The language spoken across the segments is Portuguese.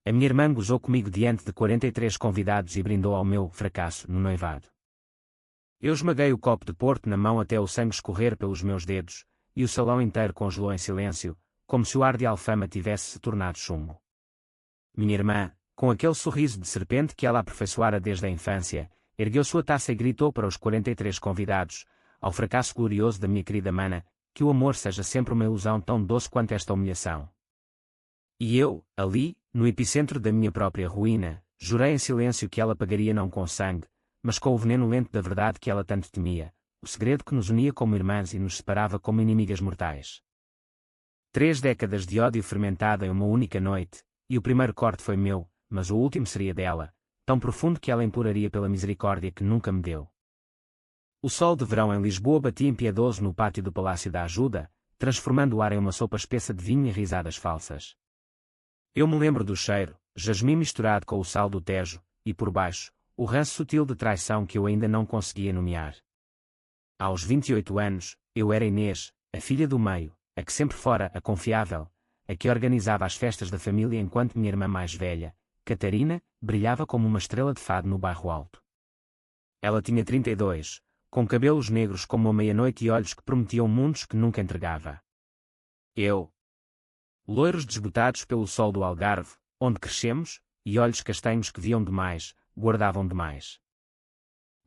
A minha irmã gozou comigo diante de 43 convidados e brindou ao meu fracasso no noivado. Eu esmaguei o copo de Porto na mão até o sangue escorrer pelos meus dedos, e o salão inteiro congelou em silêncio, como se o ar de Alfama tivesse se tornado chumbo. Minha irmã, com aquele sorriso de serpente que ela aperfeiçoara desde a infância, ergueu sua taça e gritou para os 43 convidados, ao fracasso glorioso da minha querida mana, que o amor seja sempre uma ilusão tão doce quanto esta humilhação. E eu, ali, no epicentro da minha própria ruína, jurei em silêncio que ela pagaria não com sangue, mas com o veneno lento da verdade que ela tanto temia, o segredo que nos unia como irmãs e nos separava como inimigas mortais. 3 décadas de ódio fermentado em uma única noite, e o primeiro corte foi meu, mas o último seria dela, tão profundo que ela imploraria pela misericórdia que nunca me deu. O sol de verão em Lisboa batia impiedoso no pátio do Palácio da Ajuda, transformando o ar em uma sopa espessa de vinho e risadas falsas. Eu me lembro do cheiro, jasmim misturado com o sal do Tejo, e por baixo, o ranço sutil de traição que eu ainda não conseguia nomear. Aos 28 anos, eu era Inês, a filha do meio, a que sempre fora a confiável, a que organizava as festas da família enquanto minha irmã mais velha, Catarina, brilhava como uma estrela de fado no bairro alto. Ela tinha 32, com cabelos negros como a meia-noite e olhos que prometiam mundos que nunca entregava. Eu, loiros desbotados pelo sol do Algarve, onde crescemos, e olhos castanhos que viam demais, guardavam demais.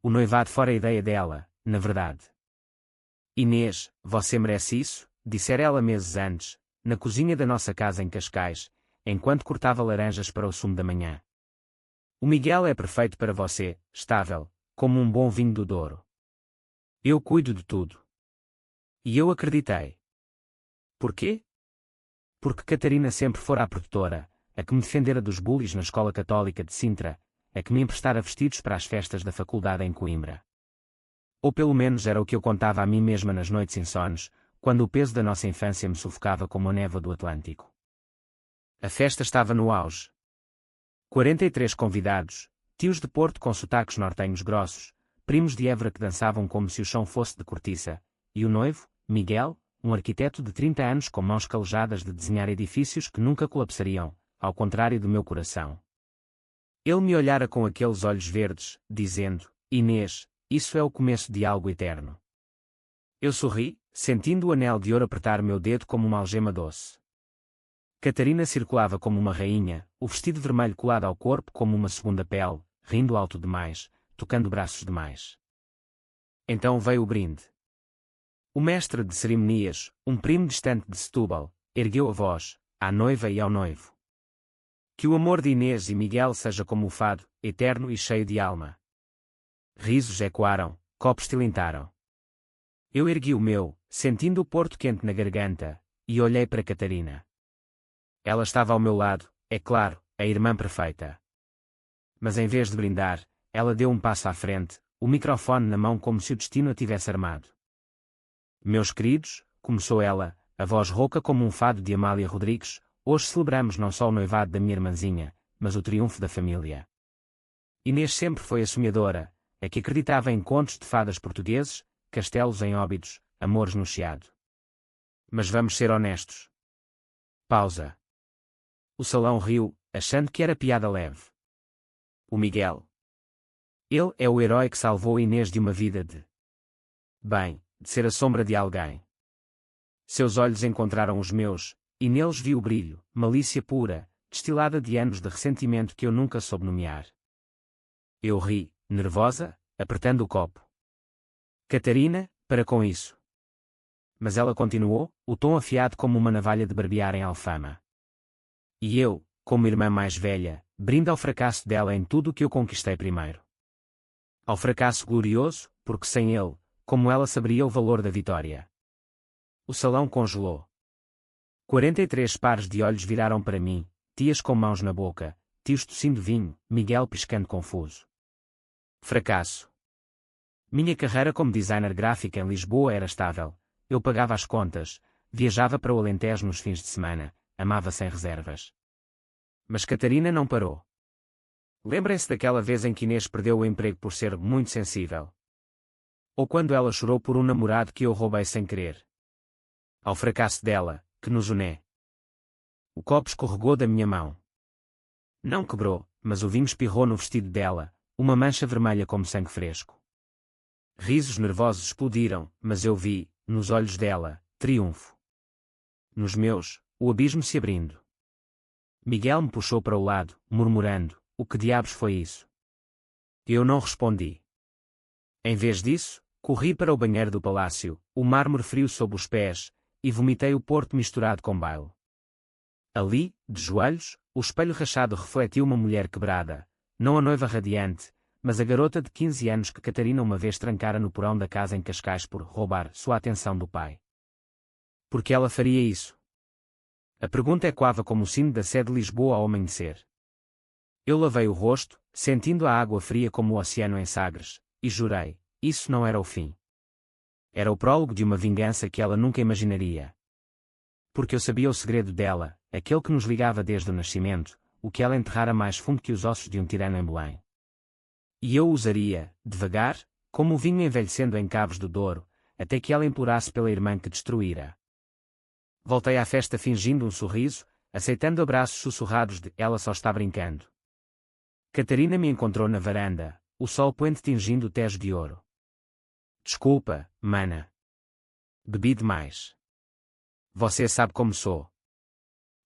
O noivado fora a ideia dela, na verdade. Inês, você merece isso, dissera ela meses antes, na cozinha da nossa casa em Cascais, enquanto cortava laranjas para o sumo da manhã. O Miguel é perfeito para você, estável, como um bom vinho do Douro. Eu cuido de tudo. E eu acreditei. Porquê? Porque Catarina sempre fora a protetora, a que me defendera dos bullies na escola católica de Sintra, a que me emprestara vestidos para as festas da faculdade em Coimbra. Ou pelo menos era o que eu contava a mim mesma nas noites insones, quando o peso da nossa infância me sufocava como a névoa do Atlântico. A festa estava no auge. 43 convidados, tios de Porto com sotaques nortenhos grossos, primos de Évora que dançavam como se o chão fosse de cortiça, e o noivo, Miguel, um arquiteto de 30 anos com mãos calejadas de desenhar edifícios que nunca colapsariam, ao contrário do meu coração. Ele me olhara com aqueles olhos verdes, dizendo, Inês, isso é o começo de algo eterno. Eu sorri, sentindo o anel de ouro apertar meu dedo como uma algema doce. Catarina circulava como uma rainha, o vestido vermelho colado ao corpo como uma segunda pele, rindo alto demais, tocando braços demais. Então veio o brinde. O mestre de cerimonias, um primo distante de Setúbal, ergueu a voz, à noiva e ao noivo. Que o amor de Inês e Miguel seja como o fado, eterno e cheio de alma. Risos ecoaram, copos tilintaram. Eu ergui o meu, sentindo o porto quente na garganta, e olhei para Catarina. Ela estava ao meu lado, é claro, a irmã perfeita. Mas em vez de brindar, ela deu um passo à frente, o microfone na mão como se o destino a tivesse armado. Meus queridos, começou ela, a voz rouca como um fado de Amália Rodrigues, hoje celebramos não só o noivado da minha irmãzinha, mas o triunfo da família. Inês sempre foi a sonhadora, a que acreditava em contos de fadas portugueses, castelos em Óbidos, amores no Chiado. Mas vamos ser honestos. Pausa. O salão riu, achando que era piada leve. O Miguel. Ele é o herói que salvou Inês de uma vida de... Bem, de ser a sombra de alguém. Seus olhos encontraram os meus, e neles vi o brilho, malícia pura, destilada de anos de ressentimento que eu nunca soube nomear. Eu ri, nervosa, apertando o copo. Catarina, para com isso. Mas ela continuou, o tom afiado como uma navalha de barbear em Alfama. E eu, como irmã mais velha, brindo ao fracasso dela em tudo o que eu conquistei primeiro. Ao fracasso glorioso, porque sem ele, como ela saberia o valor da vitória. O salão congelou. 43 pares de olhos viraram para mim, tias com mãos na boca, tios tossindo vinho, Miguel piscando confuso. Fracasso. Minha carreira como designer gráfico em Lisboa era estável, eu pagava as contas, viajava para o Alentejo nos fins de semana, amava sem reservas. Mas Catarina não parou. Lembrem-se daquela vez em que Inês perdeu o emprego por ser muito sensível. Ou quando ela chorou por um namorado que eu roubei sem querer. Ao fracasso dela, que nos une. O copo escorregou da minha mão. Não quebrou, mas o vinho espirrou no vestido dela, uma mancha vermelha como sangue fresco. Risos nervosos explodiram, mas eu vi, nos olhos dela, triunfo. Nos meus, o abismo se abrindo. Miguel me puxou para o lado, murmurando: "O que diabos foi isso?" Eu não respondi. Em vez disso, corri para o banheiro do palácio, o mármore frio sob os pés, e vomitei o porto misturado com baile. Ali, de joelhos, o espelho rachado refletiu uma mulher quebrada, não a noiva radiante, mas a garota de 15 anos que Catarina uma vez trancara no porão da casa em Cascais por roubar sua atenção do pai. Por que ela faria isso? A pergunta ecoava como o sino da sé de Lisboa ao amanhecer. Eu lavei o rosto, sentindo a água fria como o oceano em Sagres, e jurei: isso não era o fim. Era o prólogo de uma vingança que ela nunca imaginaria. Porque eu sabia o segredo dela, aquele que nos ligava desde o nascimento, o que ela enterrara mais fundo que os ossos de um tirano em Belém. E eu usaria, devagar, como o vinho envelhecendo em Cabos do Douro, até que ela implorasse pela irmã que destruíra. Voltei à festa fingindo um sorriso, aceitando abraços sussurrados de "ela só está brincando". Catarina me encontrou na varanda, o sol poente tingindo o tejo de ouro. "Desculpa, mana. Bebi demais. Você sabe como sou."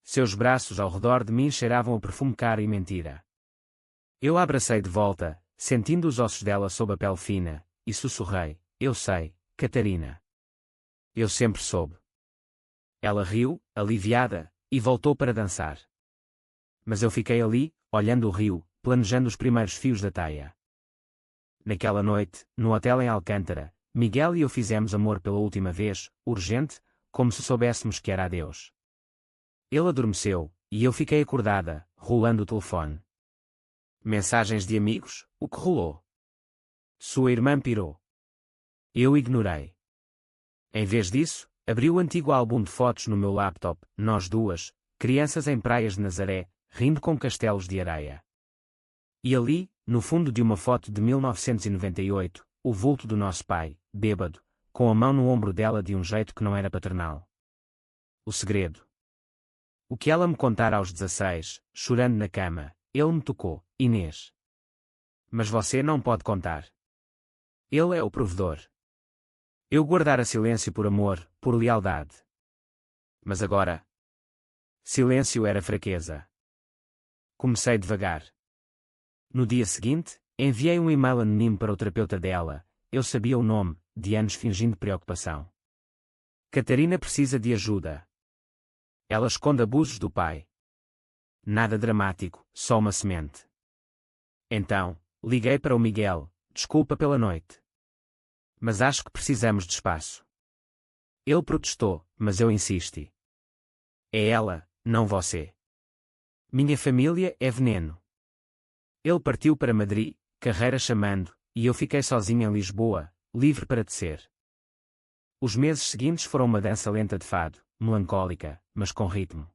Seus braços ao redor de mim cheiravam a perfume caro e mentira. Eu a abracei de volta, sentindo os ossos dela sob a pele fina, e sussurrei: "Eu sei, Catarina. Eu sempre soube." Ela riu, aliviada, e voltou para dançar. Mas eu fiquei ali, olhando o rio, planejando os primeiros fios da taia. Naquela noite, no hotel em Alcântara, Miguel e eu fizemos amor pela última vez, urgente, como se soubéssemos que era adeus. Ele adormeceu, e eu fiquei acordada, rolando o telefone. Mensagens de amigos, o que rolou? Sua irmã pirou. Eu ignorei. Em vez disso, abri o antigo álbum de fotos no meu laptop, nós duas, crianças em praias de Nazaré, rindo com castelos de areia. E ali, no fundo de uma foto de 1998, o vulto do nosso pai, bêbado, com a mão no ombro dela de um jeito que não era paternal. O segredo. O que ela me contara aos 16, chorando na cama, ele me tocou: "Inês. Mas você não pode contar. Ele é o provedor." Eu guardara silêncio por amor, por lealdade. Mas agora? Silêncio era fraqueza. Comecei devagar. No dia seguinte, enviei um e-mail anónimo para o terapeuta dela. Eu sabia o nome, de anos fingindo preocupação. Catarina precisa de ajuda. Ela esconde abusos do pai. Nada dramático, só uma semente. Então, liguei para o Miguel: "Desculpa pela noite. Mas acho que precisamos de espaço." Ele protestou, mas eu insisti. "É ela, não você. Minha família é veneno." Ele partiu para Madrid, carreira chamando, e eu fiquei sozinho em Lisboa, livre para tecer. Os meses seguintes foram uma dança lenta de fado, melancólica, mas com ritmo.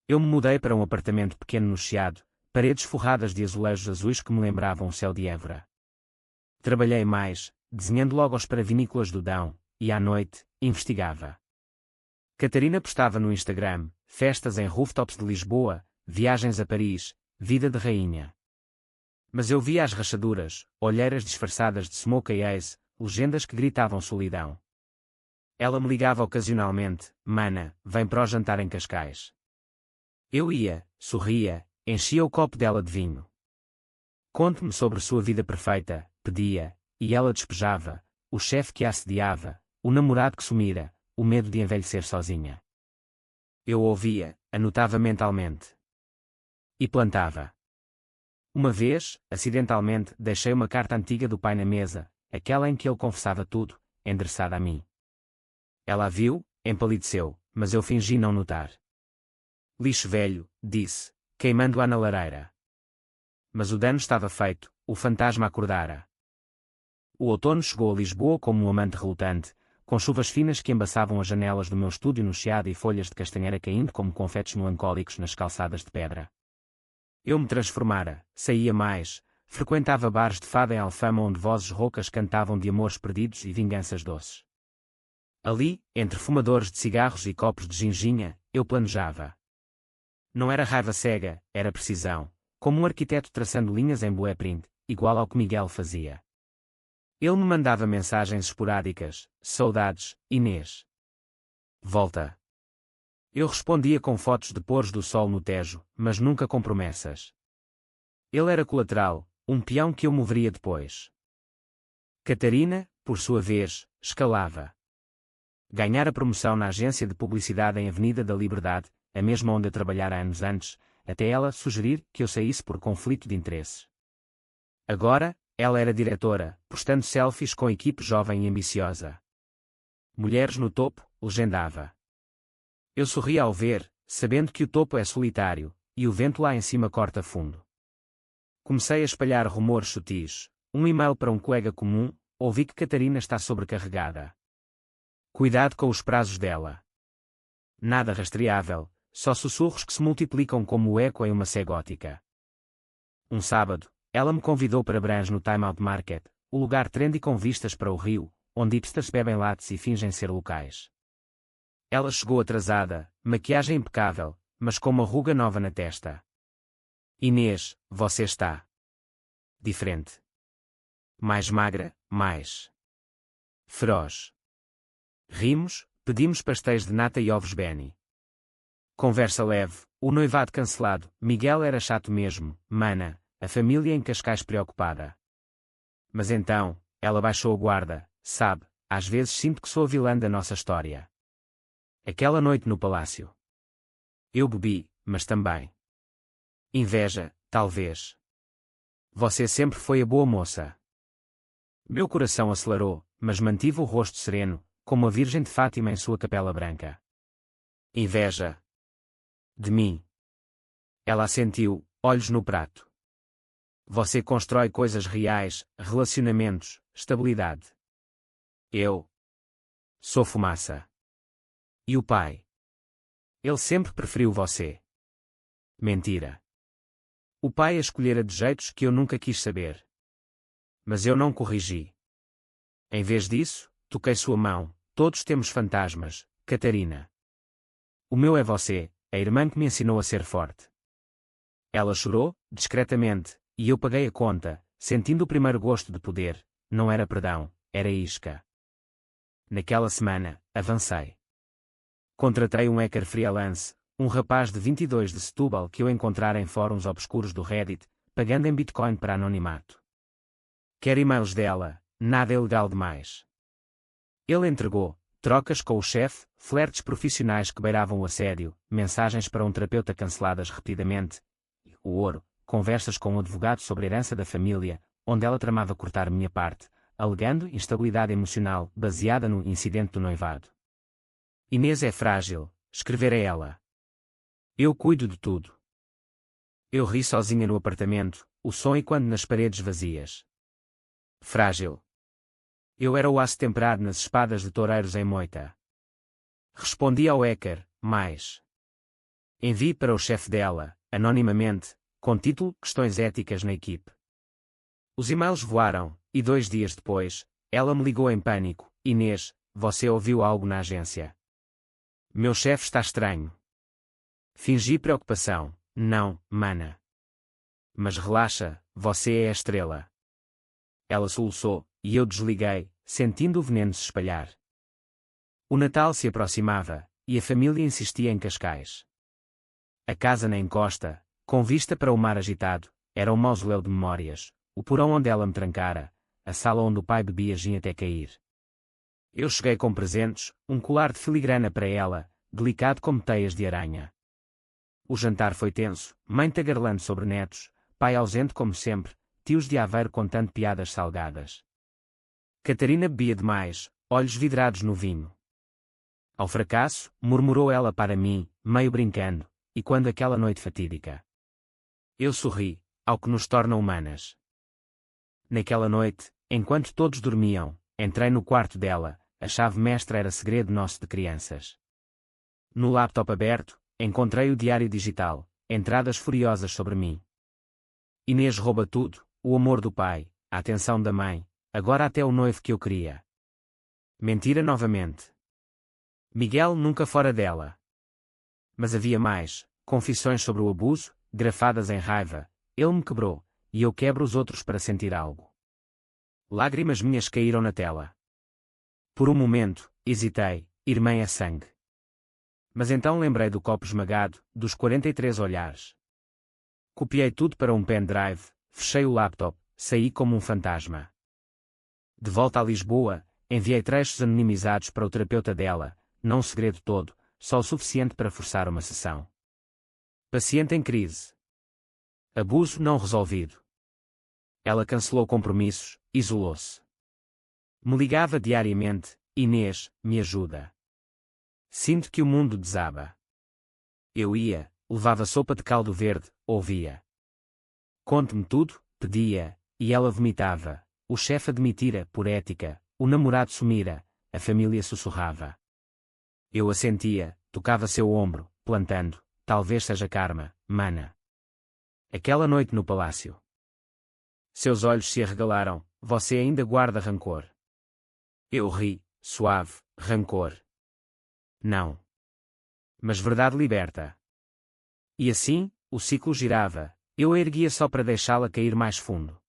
Eu me mudei para um apartamento pequeno no Chiado, paredes forradas de azulejos azuis que me lembravam o céu de Évora. Trabalhei mais, desenhando logos para vinícolas do Dão, e à noite, investigava. Catarina postava no Instagram, festas em rooftops de Lisboa, viagens a Paris, vida de rainha. Mas eu via as rachaduras, olheiras disfarçadas de smoke eyes, legendas que gritavam solidão. Ela me ligava ocasionalmente: "Mana, vem para o jantar em Cascais." Eu ia, sorria, enchia o copo dela de vinho. "Conte-me sobre sua vida perfeita", pedia, e ela despejava: o chefe que a assediava, o namorado que sumira, o medo de envelhecer sozinha. Eu ouvia, anotava mentalmente. E plantava. Uma vez, acidentalmente, deixei uma carta antiga do pai na mesa, aquela em que ele confessava tudo, endereçada a mim. Ela a viu, empalideceu, mas eu fingi não notar. "Lixo velho", disse, queimando-a na lareira. Mas o dano estava feito, o fantasma acordara. O outono chegou a Lisboa como um amante relutante, com chuvas finas que embaçavam as janelas do meu estúdio no Chiado e folhas de castanheira caindo como confetes melancólicos nas calçadas de pedra. Eu me transformara, saía mais, frequentava bares de fada em Alfama onde vozes roucas cantavam de amores perdidos e vinganças doces. Ali, entre fumadores de cigarros e copos de ginginha, eu planejava. Não era raiva cega, era precisão, como um arquiteto traçando linhas em blueprint, igual ao que Miguel fazia. Ele me mandava mensagens esporádicas: saudades, Inês. Volta. Eu respondia com fotos de pôres do sol no Tejo, mas nunca com promessas. Ele era colateral, um peão que eu moveria depois. Catarina, por sua vez, escalava. Ganhara promoção na agência de publicidade em Avenida da Liberdade, a mesma onde eu trabalhara anos antes, até ela sugerir que eu saísse por conflito de interesses. Agora, ela era diretora, postando selfies com equipe jovem e ambiciosa. Mulheres no topo, legendava. Eu sorria ao ver, sabendo que o topo é solitário, e o vento lá em cima corta fundo. Comecei a espalhar rumores sutis, um e-mail para um colega comum, ouvi que Catarina está sobrecarregada. Cuidado com os prazos dela. Nada rastreável, só sussurros que se multiplicam como o eco em uma sé gótica. Um sábado, ela me convidou para Branch no Time Out Market, o lugar trendy com vistas para o rio, onde hipsters bebem lattes e fingem ser locais. Ela chegou atrasada, maquiagem impecável, mas com uma ruga nova na testa. Inês, você está diferente. Mais magra, mais feroz. Rimos, pedimos pastéis de nata e ovos Benny. Conversa leve, o noivado cancelado, Miguel era chato mesmo, mana, a família em Cascais preocupada. Mas então, ela baixou a guarda, sabe, às vezes sinto que sou a vilã da nossa história. Aquela noite no palácio. Eu bebi, mas também. Inveja, talvez. Você sempre foi a boa moça. Meu coração acelerou, mas mantive o rosto sereno, como a Virgem de Fátima em sua capela branca. Inveja. De mim. Ela assentiu, olhos no prato. Você constrói coisas reais, relacionamentos, estabilidade. Eu sou fumaça. E o pai? Ele sempre preferiu você. Mentira. O pai a escolhera de jeitos que eu nunca quis saber. Mas eu não corrigi. Em vez disso, toquei sua mão. Todos temos fantasmas, Catarina. O meu é você, a irmã que me ensinou a ser forte. Ela chorou, discretamente, e eu paguei a conta, sentindo o primeiro gosto de poder. Não era perdão, era isca. Naquela semana, avancei. Contratei um hacker freelance, um rapaz de 22 de Setúbal que eu encontrara em fóruns obscuros do Reddit, pagando em Bitcoin para anonimato. Quer e-mails dela, nada ilegal demais. Ele entregou, trocas com o chefe, flertes profissionais que beiravam o assédio, mensagens para um terapeuta canceladas repetidamente, o ouro, conversas com um advogado sobre a herança da família, onde ela tramava cortar minha parte, alegando instabilidade emocional baseada no incidente do noivado. Inês é frágil, escrevera ela. Eu cuido de tudo. Eu ri sozinha no apartamento, o som ecoando nas paredes vazias. Frágil. Eu era o aço temperado nas espadas de toureiros em moita. Respondi ao hacker, mais. Envie para o chefe dela, anonimamente, com título Questões éticas na equipe. Os e-mails voaram, e 2 dias depois, ela me ligou em pânico. Inês, você ouviu algo na agência? Meu chefe está estranho. Fingi preocupação. Não, mana. Mas relaxa, você é a estrela. Ela soluçou, e eu desliguei, sentindo o veneno se espalhar. O Natal se aproximava, e a família insistia em Cascais. A casa na encosta, com vista para o mar agitado, era um mausoléu de memórias, o porão onde ela me trancara, a sala onde o pai bebia gin até cair. Eu cheguei com presentes, um colar de filigrana para ela, delicado como teias de aranha. O jantar foi tenso, mãe tagarelando sobre netos, pai ausente como sempre, tios de Aveiro contando piadas salgadas. Catarina bebia demais, olhos vidrados no vinho. Ao fracasso, murmurou ela para mim, meio brincando, e quando aquela noite fatídica. Eu sorri, ao que nos torna humanas. Naquela noite, enquanto todos dormiam, entrei no quarto dela, a chave mestra era segredo nosso de crianças. No laptop aberto, encontrei o diário digital, entradas furiosas sobre mim. Inês rouba tudo, o amor do pai, a atenção da mãe, agora até o noivo que eu queria. Mentira novamente. Miguel nunca fora dela. Mas havia mais, confissões sobre o abuso, grafadas em raiva, ele me quebrou, e eu quebro os outros para sentir algo. Lágrimas minhas caíram na tela. Por um momento, hesitei, irmã é sangue. Mas então lembrei do copo esmagado, dos 43 olhares. Copiei tudo para um pendrive, fechei o laptop, saí como um fantasma. De volta a Lisboa, enviei trechos anonimizados para o terapeuta dela, não o segredo todo, só o suficiente para forçar uma sessão. Paciente em crise. Abuso não resolvido. Ela cancelou compromissos, isolou-se. Me ligava diariamente, Inês, me ajuda. Sinto que o mundo desaba. Eu ia, levava sopa de caldo verde, ouvia. Conte-me tudo, pedia, e ela vomitava. O chefe admitira, por ética, o namorado sumira, a família sussurrava. Eu assentia, tocava seu ombro, plantando, talvez seja karma, mana. Aquela noite no palácio. Seus olhos se arregalaram, você ainda guarda rancor. Eu ri, suave, rancor. Não. Mas verdade liberta. E assim, o ciclo girava, eu a erguia só para deixá-la cair mais fundo.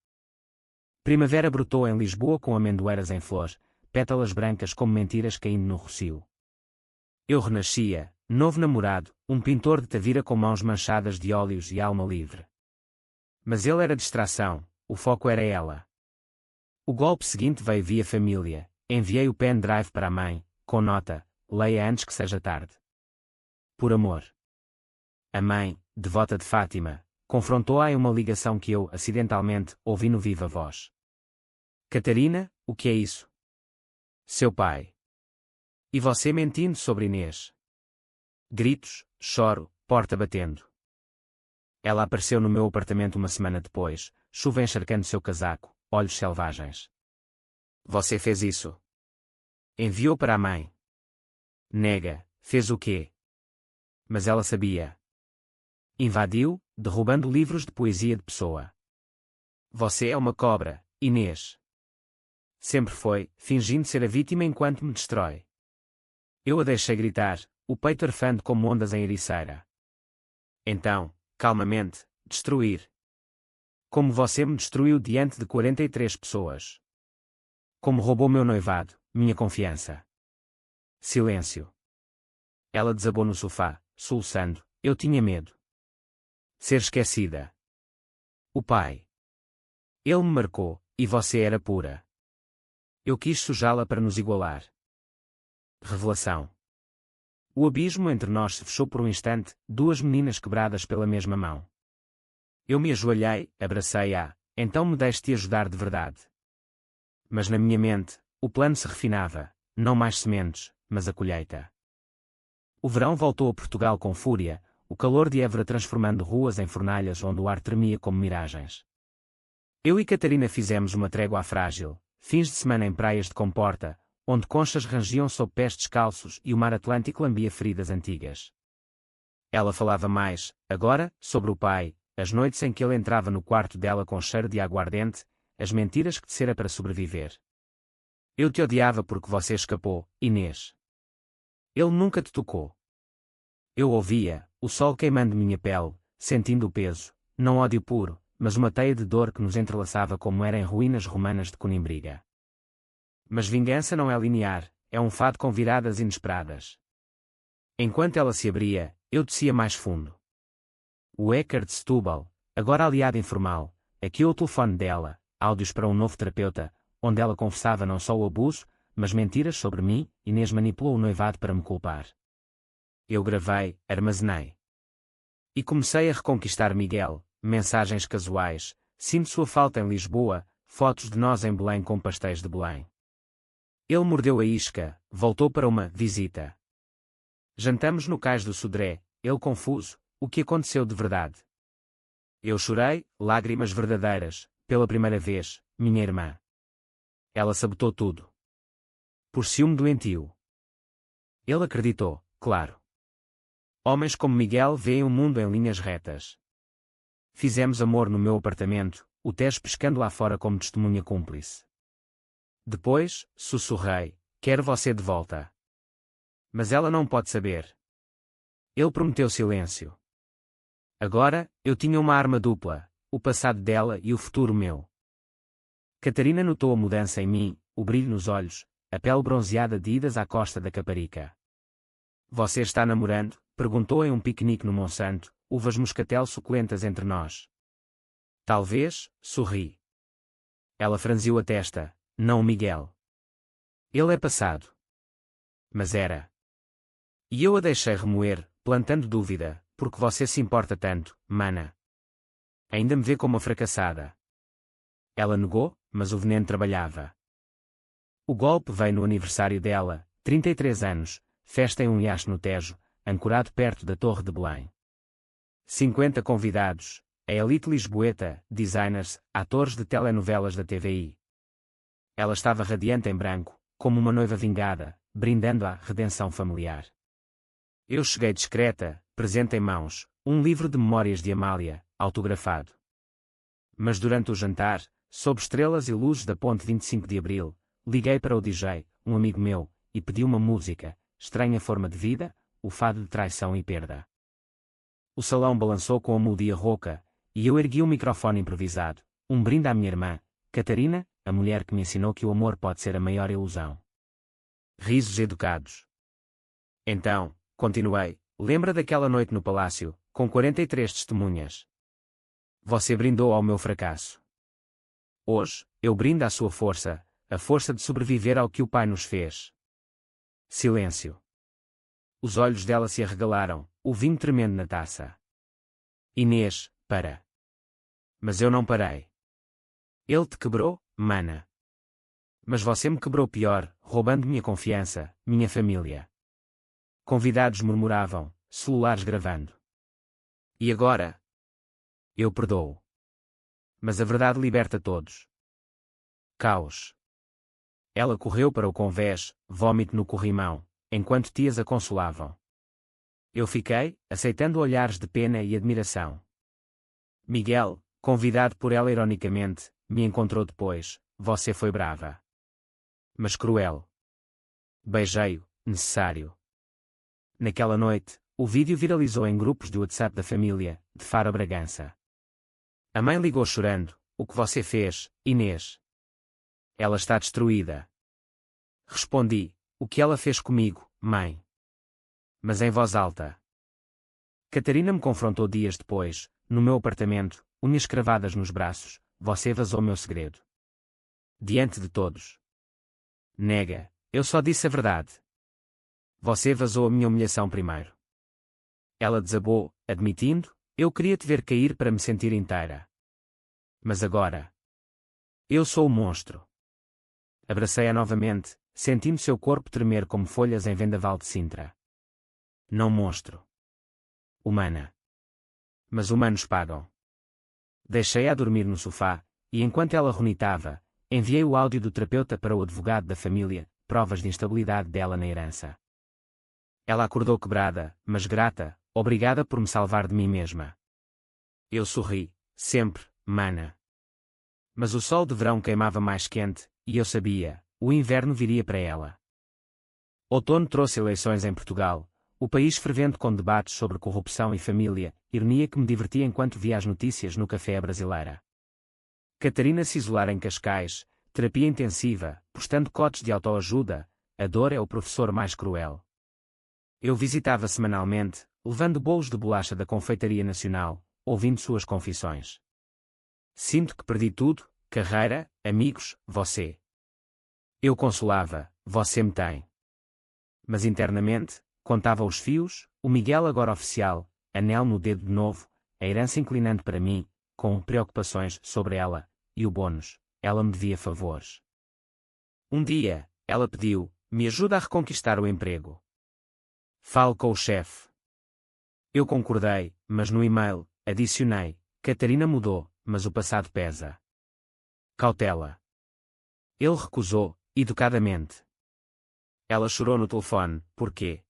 Primavera brotou em Lisboa com amendoeiras em flor, pétalas brancas como mentiras caindo no rocio. Eu renascia, novo namorado, um pintor de Tavira com mãos manchadas de óleos e alma livre. Mas ele era distração, o foco era ela. O golpe seguinte veio via família, enviei o pendrive para a mãe, com nota, leia antes que seja tarde. Por amor. A mãe, devota de Fátima, confrontou-a em uma ligação que eu, acidentalmente, ouvi no viva voz. Catarina, o que é isso? Seu pai. E você mentindo sobre Inês? Gritos, choro, porta batendo. Ela apareceu no meu apartamento uma semana depois, chuva encharcando seu casaco, olhos selvagens. Você fez isso. Enviou para a mãe. Nega, fez o quê? Mas ela sabia. Invadiu, derrubando livros de poesia de Pessoa. Você é uma cobra, Inês. Sempre foi, fingindo ser a vítima enquanto me destrói. Eu a deixei gritar, o peito arfando como ondas em ericeira. Então, calmamente, destruir. Como você me destruiu diante de 43 pessoas. Como roubou meu noivado, minha confiança. Silêncio. Ela desabou no sofá, soluçando, eu tinha medo. Ser esquecida. O pai. Ele me marcou, e você era pura. Eu quis sujá-la para nos igualar. Revelação. O abismo entre nós se fechou por um instante, duas meninas quebradas pela mesma mão. Eu me ajoelhei, abracei-a, então me deixe-te ajudar de verdade. Mas na minha mente, o plano se refinava, não mais sementes, mas a colheita. O verão voltou a Portugal com fúria, o calor de Évora transformando ruas em fornalhas onde o ar tremia como miragens. Eu e Catarina fizemos uma trégua frágil, fins de semana em praias de Comporta, onde conchas rangiam sob pés descalços e o mar Atlântico lambia feridas antigas. Ela falava mais, agora, sobre o pai, as noites em que ele entrava no quarto dela com cheiro de aguardente, as mentiras que tecera para sobreviver. Eu te odiava porque você escapou, Inês. Ele nunca te tocou. Eu ouvia, o sol queimando minha pele, sentindo o peso, não ódio puro, mas uma teia de dor que nos entrelaçava como era em ruínas romanas de Conimbriga. Mas vingança não é linear, é um fado com viradas inesperadas. Enquanto ela se abria, eu descia mais fundo. O Eckhart de Setúbal, agora aliado informal, aqui o telefone dela, áudios para um novo terapeuta, onde ela confessava não só o abuso, mas mentiras sobre mim, Inês manipulou o noivado para me culpar. Eu gravei, armazenei. E comecei a reconquistar Miguel, mensagens casuais, sinto sua falta em Lisboa, fotos de nós em Belém com pastéis de Belém. Ele mordeu a isca, voltou para uma visita. Jantamos no cais do Sodré, ele confuso, o que aconteceu de verdade. Eu chorei, lágrimas verdadeiras, pela primeira vez, minha irmã. Ela sabotou tudo. Por ciúme doentio. Ele acreditou, claro. Homens como Miguel veem o mundo em linhas retas. Fizemos amor no meu apartamento, o Tejo pescando lá fora como testemunha cúmplice. Depois, sussurrei, quero você de volta. Mas ela não pode saber. Ele prometeu silêncio. Agora, eu tinha uma arma dupla, o passado dela e o futuro meu. Catarina notou a mudança em mim, o brilho nos olhos, a pele bronzeada de idas à costa da Caparica. Você está namorando? Perguntou em um piquenique no Monsanto, uvas moscatel suculentas entre nós. Talvez, sorri. Ela franziu a testa, não Miguel. Ele é passado. Mas era. E eu a deixei remoer, plantando dúvida, porque você se importa tanto, mana. Ainda me vê como uma fracassada. Ela negou, mas o veneno trabalhava. O golpe veio no aniversário dela, 33 anos, festa em um iate no Tejo, ancorado perto da Torre de Belém. 50 convidados, a elite lisboeta, designers, atores de telenovelas da TVI. Ela estava radiante em branco, como uma noiva vingada, brindando à redenção familiar. Eu cheguei discreta, presente em mãos, um livro de memórias de Amália, autografado. Mas durante o jantar, sob estrelas e luzes da ponte 25 de Abril, liguei para o DJ, um amigo meu, e pedi uma música, Estranha Forma de Vida, o fado de traição e perda. O salão balançou com a melodia rouca, e eu ergui um microfone improvisado, um brinde à minha irmã, Catarina, a mulher que me ensinou que o amor pode ser a maior ilusão. Risos educados. Então, continuei, lembra daquela noite no palácio, com 43 testemunhas. Você brindou ao meu fracasso. Hoje, eu brindo à sua força, a força de sobreviver ao que o pai nos fez. Silêncio. Os olhos dela se arregalaram, o vinho tremendo na taça. Inês, para. Mas eu não parei. Ele te quebrou, mana. Mas você me quebrou pior, roubando minha confiança, minha família. Convidados murmuravam, celulares gravando. E agora? Eu perdoo. Mas a verdade liberta todos. Caos. Ela correu para o convés, vômito no corrimão, enquanto tias a consolavam. Eu fiquei, aceitando olhares de pena e admiração. Miguel, convidado por ela ironicamente, me encontrou depois, você foi brava. Mas cruel. Beijei-o, necessário. Naquela noite, o vídeo viralizou em grupos de WhatsApp da família, de Faro a Bragança. A mãe ligou chorando, o que você fez, Inês? Ela está destruída. Respondi, o que ela fez comigo, mãe? Mas em voz alta. Catarina me confrontou dias depois, no meu apartamento, unhas cravadas nos braços, você vazou meu segredo. Diante de todos. Nega, eu só disse a verdade. Você vazou a minha humilhação primeiro. Ela desabou, admitindo, eu queria te ver cair para me sentir inteira. Mas agora. Eu sou o monstro. Abracei-a novamente, sentindo seu corpo tremer como folhas em vendaval de Sintra. Não monstro. Humana. Mas humanos pagam. Deixei-a dormir no sofá, e enquanto ela ronitava, enviei o áudio do terapeuta para o advogado da família, provas de instabilidade dela na herança. Ela acordou quebrada, mas grata, obrigada por me salvar de mim mesma. Eu sorri, sempre, mana. Mas o sol de verão queimava mais quente, e eu sabia, o inverno viria para ela. Outono trouxe eleições em Portugal, o país fervente com debates sobre corrupção e família, ironia que me divertia enquanto via as notícias no Café Brasileira. Catarina se isolar em Cascais, terapia intensiva, postando cotes de autoajuda, a dor é o professor mais cruel. Eu visitava semanalmente, levando bolos de bolacha da Confeitaria Nacional, ouvindo suas confissões. Sinto que perdi tudo, carreira, amigos, você. Eu consolava, você me tem. Mas internamente, contava os fios, o Miguel agora oficial, anel no dedo de novo, a herança inclinando para mim, com preocupações sobre ela, e o bônus, ela me devia favores. Um dia, ela pediu, me ajuda a reconquistar o emprego. Fale com o chefe. Eu concordei, mas no e-mail, adicionei, Catarina mudou, mas o passado pesa. Cautela. Ele recusou, educadamente. Ela chorou no telefone, por quê?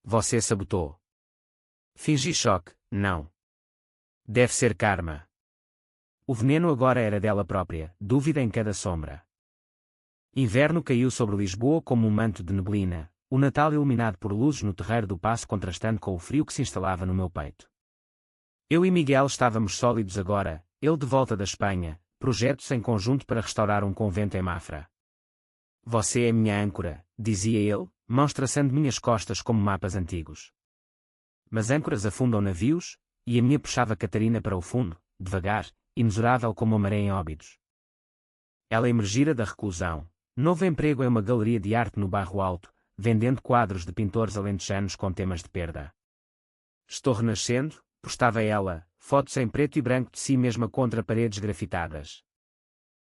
Você sabotou. Fingi choque, não. Deve ser karma. O veneno agora era dela própria, dúvida em cada sombra. Inverno caiu sobre Lisboa como um manto de neblina, o Natal iluminado por luzes no terreiro do paço contrastando com o frio que se instalava no meu peito. Eu e Miguel estávamos sólidos agora, ele de volta da Espanha, projetos em conjunto para restaurar um convento em Mafra. Você é minha âncora, dizia ele, mãos traçando minhas costas como mapas antigos. Mas âncoras afundam navios, e a minha puxava Catarina para o fundo, devagar, inexorável como a maré em Óbidos. Ela emergira da reclusão. Novo emprego em uma galeria de arte no Bairro Alto, vendendo quadros de pintores alentejanos com temas de perda. Estou renascendo, postava ela, fotos em preto e branco de si mesma contra paredes grafitadas.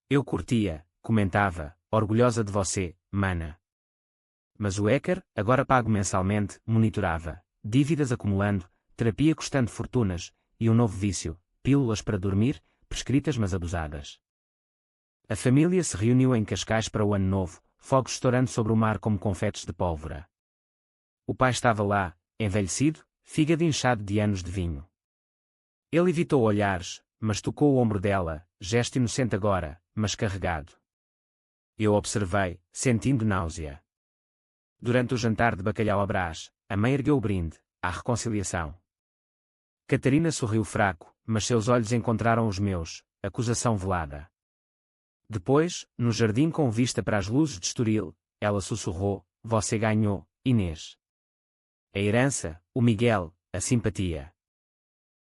Eu curtia, comentava, orgulhosa de você, mana. Mas o Éker, agora pago mensalmente, monitorava, dívidas acumulando, terapia custando fortunas, e um novo vício, pílulas para dormir, prescritas mas abusadas. A família se reuniu em Cascais para o ano novo, fogos estourando sobre o mar como confetes de pólvora. O pai estava lá, envelhecido, fígado inchado de anos de vinho. Ele evitou olhares, mas tocou o ombro dela, gesto inocente agora, mas carregado. Eu observei, sentindo náusea. Durante o jantar de bacalhau à Brás, a mãe ergueu o brinde, à reconciliação. Catarina sorriu fraco, mas seus olhos encontraram os meus, acusação velada. Depois, no jardim com vista para as luzes de Estoril, ela sussurrou, você ganhou, Inês. A herança, o Miguel, a simpatia.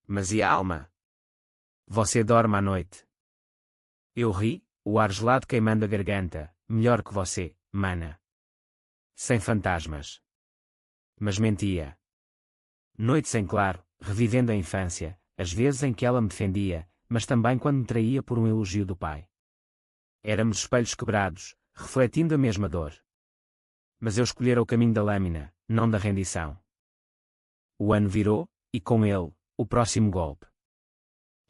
Mas e a alma? Você dorme à noite. Eu ri, o ar gelado queimando a garganta, melhor que você, mana. Sem fantasmas. Mas mentia. Noites em claro, revivendo a infância, as vezes em que ela me defendia, mas também quando me traía por um elogio do pai. Éramos espelhos quebrados, refletindo a mesma dor. Mas eu escolhera o caminho da lâmina, não da rendição. O ano virou, e com ele, o próximo golpe.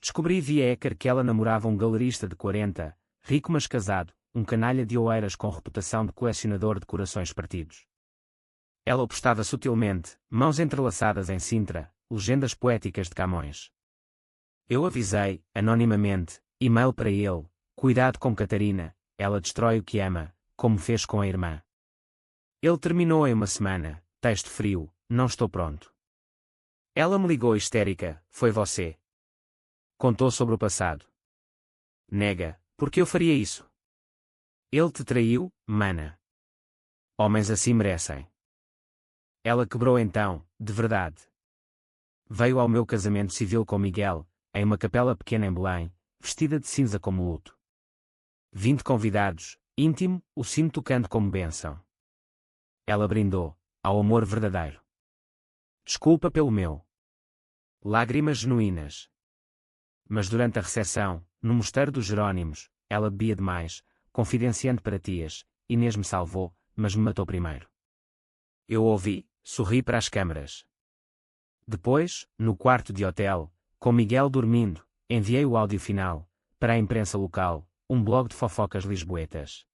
Descobri via Éker que ela namorava um galerista de 40, rico mas casado, um canalha de Oeiras com reputação de colecionador de corações partidos. Ela o postava sutilmente, mãos entrelaçadas em Sintra, legendas poéticas de Camões. Eu avisei, anonimamente, e-mail para ele, cuidado com Catarina, ela destrói o que ama, como fez com a irmã. Ele terminou em uma semana, texto frio, não estou pronto. Ela me ligou histérica, foi você. Contou sobre o passado. Nega, por que eu faria isso? Ele te traiu, mana. Homens assim merecem. Ela quebrou então, de verdade. Veio ao meu casamento civil com Miguel, em uma capela pequena em Belém, vestida de cinza como luto. 20 convidados, íntimo, o sino tocando como bênção. Ela brindou, ao amor verdadeiro. Desculpa pelo meu. Lágrimas genuínas. Mas durante a recepção, no mosteiro dos Jerónimos, ela bebia demais, confidenciando para tias, Inês me salvou, mas me matou primeiro. Eu ouvi, sorri para as câmaras. Depois, no quarto de hotel, com Miguel dormindo, enviei o áudio final, para a imprensa local, um blog de fofocas lisboetas.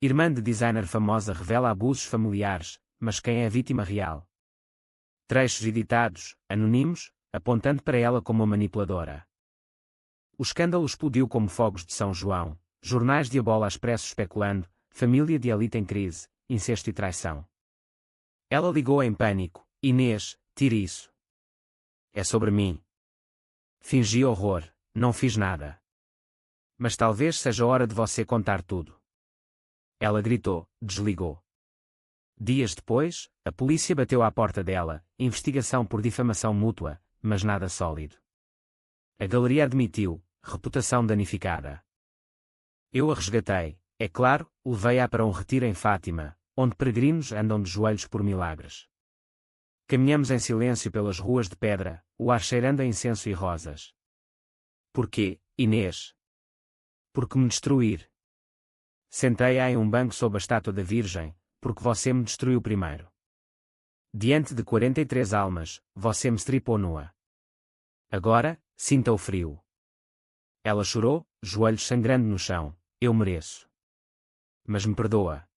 Irmã de designer famosa revela abusos familiares, mas quem é a vítima real? Trechos editados, anónimos, apontando para ela como uma manipuladora. O escândalo explodiu como fogos de São João, jornais de abola expresso especulando, família de elite em crise, incesto e traição. Ela ligou em pânico, Inês, tire isso. É sobre mim. Fingi horror, não fiz nada. Mas talvez seja hora de você contar tudo. Ela gritou, desligou. Dias depois, a polícia bateu à porta dela, investigação por difamação mútua, mas nada sólido. A galeria admitiu, reputação danificada. Eu a resgatei, é claro, levei-a para um retiro em Fátima, onde peregrinos andam de joelhos por milagres. Caminhamos em silêncio pelas ruas de pedra, o ar cheirando a incenso e rosas. Porquê, Inês? Porque me destruir. Sentei-a em um banco sob a estátua da Virgem, porque você me destruiu primeiro. Diante de 43 almas, você me estripou nua. Agora, sinta o frio. Ela chorou, joelhos sangrando no chão, eu mereço. Mas me perdoa.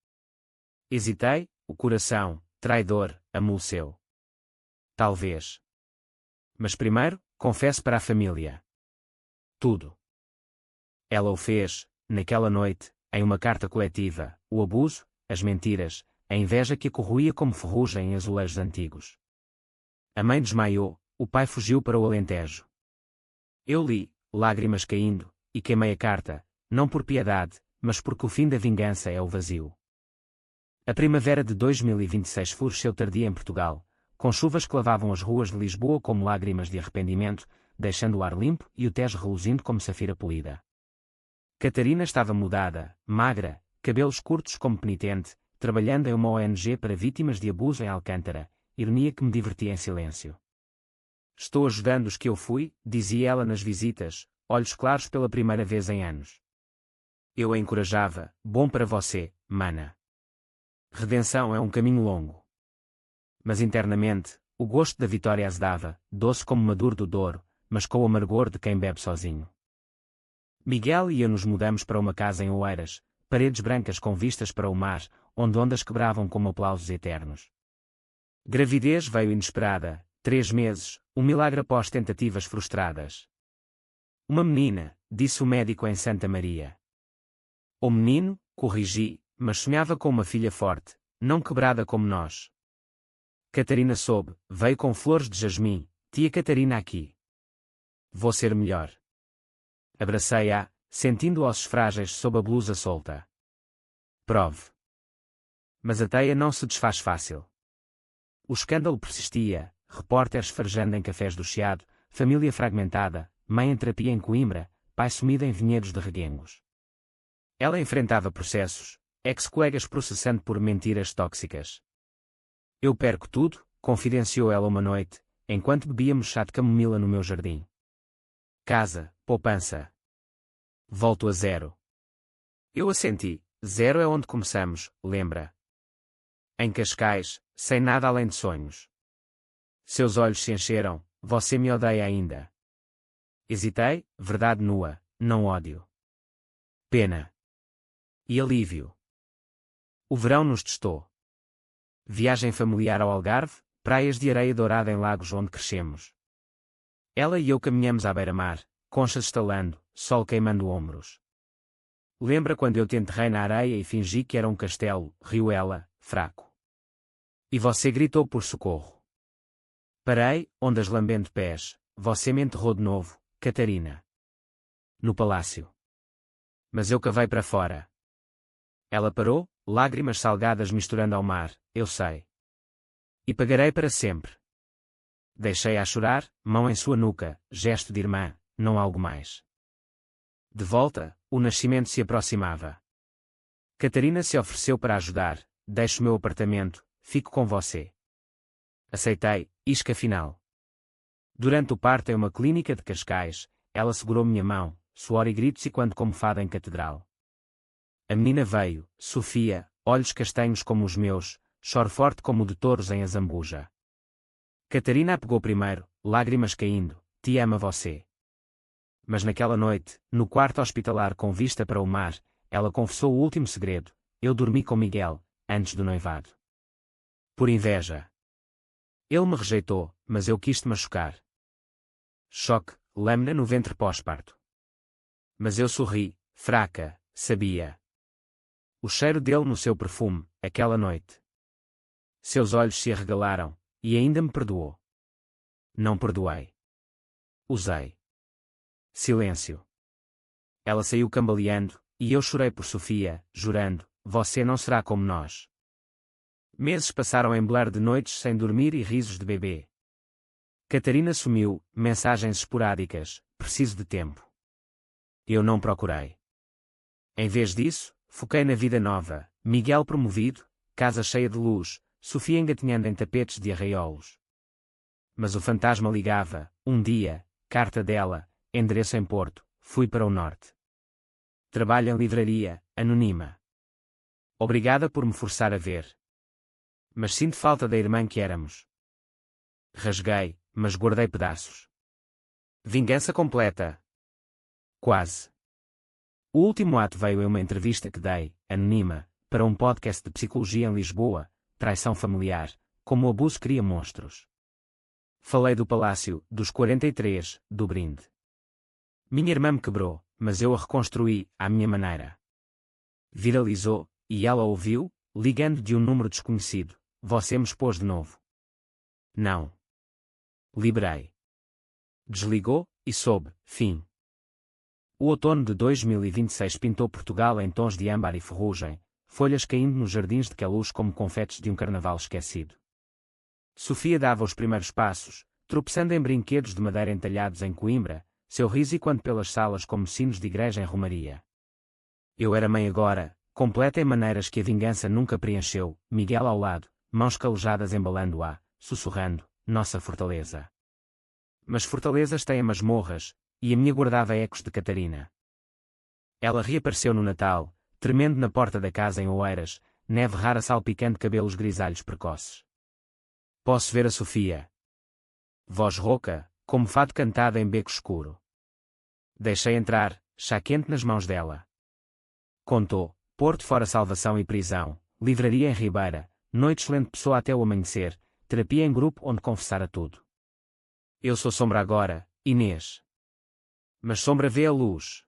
Hesitei, o coração, traidor, amoleceu. Talvez. Mas primeiro, confesso para a família. Tudo. Ela o fez, naquela noite, em uma carta coletiva, o abuso, as mentiras, a inveja que a corroía como ferrugem em azulejos antigos. A mãe desmaiou, o pai fugiu para o Alentejo. Eu li, lágrimas caindo, e queimei a carta, não por piedade, mas porque o fim da vingança é o vazio. A primavera de 2026 floresceu tardia em Portugal, com chuvas que lavavam as ruas de Lisboa como lágrimas de arrependimento, deixando o ar limpo e o Tejo reluzindo como safira polida. Catarina estava mudada, magra, cabelos curtos como penitente, trabalhando em uma ONG para vítimas de abuso em Alcântara, ironia que me divertia em silêncio. Estou ajudando os que eu fui, dizia ela nas visitas, olhos claros pela primeira vez em anos. Eu a encorajava, bom para você, mana. Redenção é um caminho longo. Mas internamente, o gosto da vitória azedava, doce como maduro do Douro, mas com o amargor de quem bebe sozinho. Miguel e eu nos mudamos para uma casa em Oeiras, paredes brancas com vistas para o mar, onde ondas quebravam como aplausos eternos. Gravidez veio inesperada, 3 meses, um milagre após tentativas frustradas. Uma menina, disse o médico em Santa Maria. O menino, corrigi, mas sonhava com uma filha forte, não quebrada como nós. Catarina soube, veio com flores de jasmim, tia Catarina aqui. Vou ser melhor. Abracei-a, sentindo ossos frágeis sob a blusa solta. Prove. Mas a teia não se desfaz fácil. O escândalo persistia, repórteres farejando em cafés do Chiado, família fragmentada, mãe em terapia em Coimbra, pai sumido em vinhedos de reguengos. Ela enfrentava processos, ex-colegas processando por mentiras tóxicas. Eu perco tudo, confidenciou ela uma noite, enquanto bebíamos chá de camomila no meu jardim. Casa, poupança. Volto a zero. Eu assenti, zero é onde começamos, lembra? Em Cascais, sem nada além de sonhos. Seus olhos se encheram, você me odeia ainda. Hesitei, verdade nua, não ódio. Pena. E alívio. O verão nos testou. Viagem familiar ao Algarve, praias de areia dourada em lagos onde crescemos. Ela e eu caminhamos à beira-mar, conchas estalando, sol queimando ombros. Lembra quando eu te enterrei na areia e fingi que era um castelo, riu ela, fraco. E você gritou por socorro. Parei, ondas lambendo pés, você me enterrou de novo, Catarina. No palácio. Mas eu cavei para fora. Ela parou, lágrimas salgadas misturando ao mar, eu sei. E pagarei para sempre. Deixei-a chorar, mão em sua nuca, gesto de irmã, não algo mais. De volta, o nascimento se aproximava. Catarina se ofereceu para ajudar, deixo o meu apartamento, fico com você. Aceitei, isca final. Durante o parto em uma clínica de Cascais, ela segurou minha mão, suor e gritos e quando como fada em catedral. A menina veio, Sofia, olhos castanhos como os meus, choro forte como o de touros em Azambuja. Catarina a pegou primeiro, lágrimas caindo, te ama você. Mas naquela noite, no quarto hospitalar com vista para o mar, ela confessou o último segredo, eu dormi com Miguel, antes do noivado. Por inveja. Ele me rejeitou, mas eu quis te machucar. Choque, lâmina no ventre pós-parto. Mas eu sorri, fraca, sabia. O cheiro dele no seu perfume, aquela noite. Seus olhos se arregalaram, e ainda me perdoou. Não perdoei. Usei. Silêncio. Ela saiu cambaleando, e eu chorei por Sofia, jurando, você não será como nós. Meses passaram em Blair de noites sem dormir e risos de bebê. Catarina sumiu, mensagens esporádicas, preciso de tempo. Eu não procurei. Em vez disso, foquei na vida nova, Miguel promovido, casa cheia de luz, Sofia engatinhando em tapetes de arraiolos. Mas o fantasma ligava, um dia, carta dela, endereço em Porto, fui para o norte. Trabalho em livraria, anônima. Obrigada por me forçar a ver. Mas sinto falta da irmã que éramos. Rasguei, mas guardei pedaços. Vingança completa. Quase. O último ato veio em uma entrevista que dei, anônima, para um podcast de psicologia em Lisboa, traição familiar, como o abuso cria monstros. Falei do palácio, dos 43, do brinde. Minha irmã me quebrou, mas eu a reconstruí, à minha maneira. Viralizou, e ela ouviu, ligando de um número desconhecido, você me expôs de novo. Não. Liberei. Desligou, e soube, fim. O outono de 2026 pintou Portugal em tons de âmbar e ferrugem, folhas caindo nos jardins de Queluz como confetes de um carnaval esquecido. Sofia dava os primeiros passos, tropeçando em brinquedos de madeira entalhados em Coimbra, seu riso ecoando pelas salas como sinos de igreja em Romaria. Eu era mãe agora, completa em maneiras que a vingança nunca preencheu, Miguel ao lado, mãos calejadas embalando-a, sussurrando, nossa fortaleza. Mas fortalezas têm masmorras, e a minha guardava ecos de Catarina. Ela reapareceu no Natal, tremendo na porta da casa em Oeiras, neve rara salpicando cabelos grisalhos precoces. Posso ver a Sofia. Voz rouca, como fado cantado em beco escuro. Deixei entrar, chá quente nas mãos dela. Contou, Porto fora salvação e prisão, livraria em Ribeira, noite excelente pessoa até o amanhecer, terapia em grupo onde confessara tudo. Eu sou sombra agora, Inês. Mas sombra vê a luz.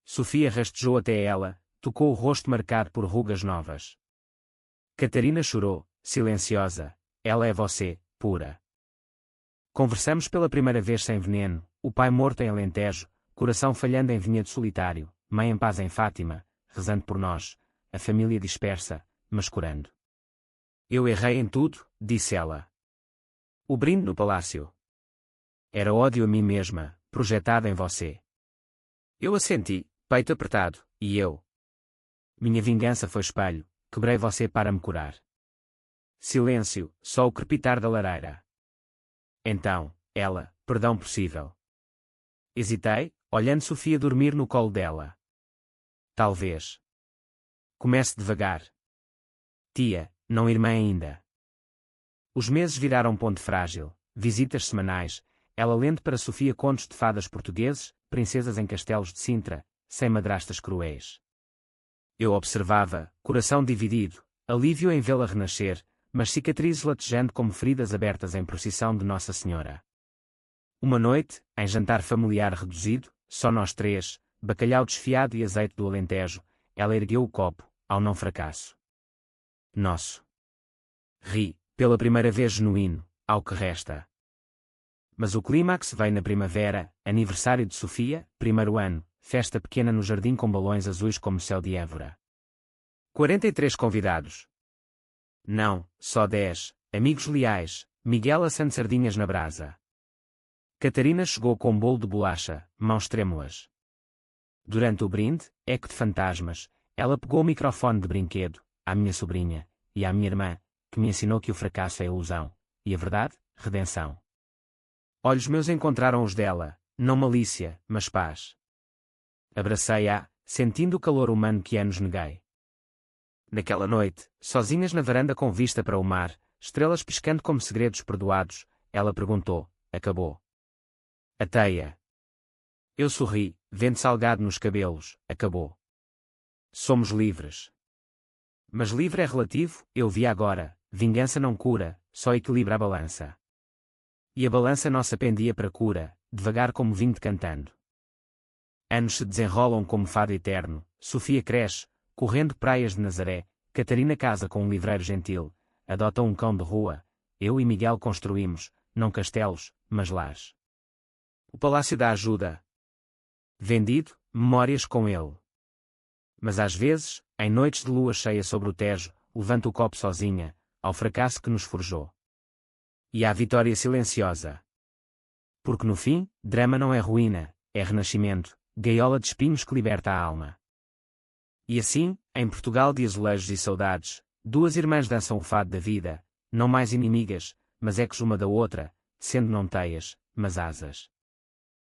Sofia rastejou até ela, tocou o rosto marcado por rugas novas. Catarina chorou, silenciosa. Ela é você, pura. Conversamos pela primeira vez sem veneno, o pai morto em Alentejo, coração falhando em vinhedo solitário, mãe em paz em Fátima, rezando por nós, a família dispersa, mas curando. Eu errei em tudo, disse ela. O brinde no palácio. Era ódio a mim mesma, projetado em você. Eu assenti, peito apertado, e eu. Minha vingança foi espelho, quebrei você para me curar. Silêncio, só o crepitar da lareira. Então, ela, perdão possível. Hesitei, olhando Sofia dormir no colo dela. Talvez. Comece devagar. Tia, não irmã ainda. Os meses viraram ponte frágil, visitas semanais, ela lendo para Sofia contos de fadas portugueses, princesas em castelos de Sintra, sem madrastas cruéis. Eu observava, coração dividido, alívio em vê-la renascer, mas cicatrizes latejando como feridas abertas em procissão de Nossa Senhora. Uma noite, em jantar familiar reduzido, só nós três, bacalhau desfiado e azeite do Alentejo, ela ergueu o copo, ao não fracasso. Nosso. Ri, pela primeira vez genuíno, ao que resta. Mas o clímax veio na primavera, aniversário de Sofia, primeiro ano, festa pequena no jardim com balões azuis como céu de Évora. 43 convidados. Não, só 10, amigos leais, Miguel assando sardinhas na brasa. Catarina chegou com um bolo de bolacha, mãos trêmulas. Durante o brinde, eco de fantasmas, ela pegou o microfone de brinquedo, à minha sobrinha, e à minha irmã, que me ensinou que o fracasso é ilusão, e a verdade, redenção. Olhos meus encontraram os dela, não malícia, mas paz. Abracei-a, sentindo o calor humano que anos neguei. Naquela noite, sozinhas na varanda com vista para o mar, estrelas piscando como segredos perdoados, ela perguntou, acabou. A teia. Eu sorri, vento salgado nos cabelos, acabou. Somos livres. Mas livre é relativo, eu vi agora, vingança não cura, só equilibra a balança. E a balança nossa pendia para cura, devagar como vinho cantando. Anos se desenrolam como fado eterno, Sofia cresce, correndo praias de Nazaré, Catarina casa com um livreiro gentil, adota um cão de rua, eu e Miguel construímos, não castelos, mas lares. O Palácio da Ajuda. Vendido, memórias com ele. Mas às vezes, em noites de lua cheia sobre o Tejo, levanta o copo sozinha, ao fracasso que nos forjou. E à vitória silenciosa. Porque no fim, drama não é ruína, é renascimento, gaiola de espinhos que liberta a alma. E assim, em Portugal de azulejos e saudades, duas irmãs dançam o fado da vida, não mais inimigas, mas ecos uma da outra, sendo não teias, mas asas.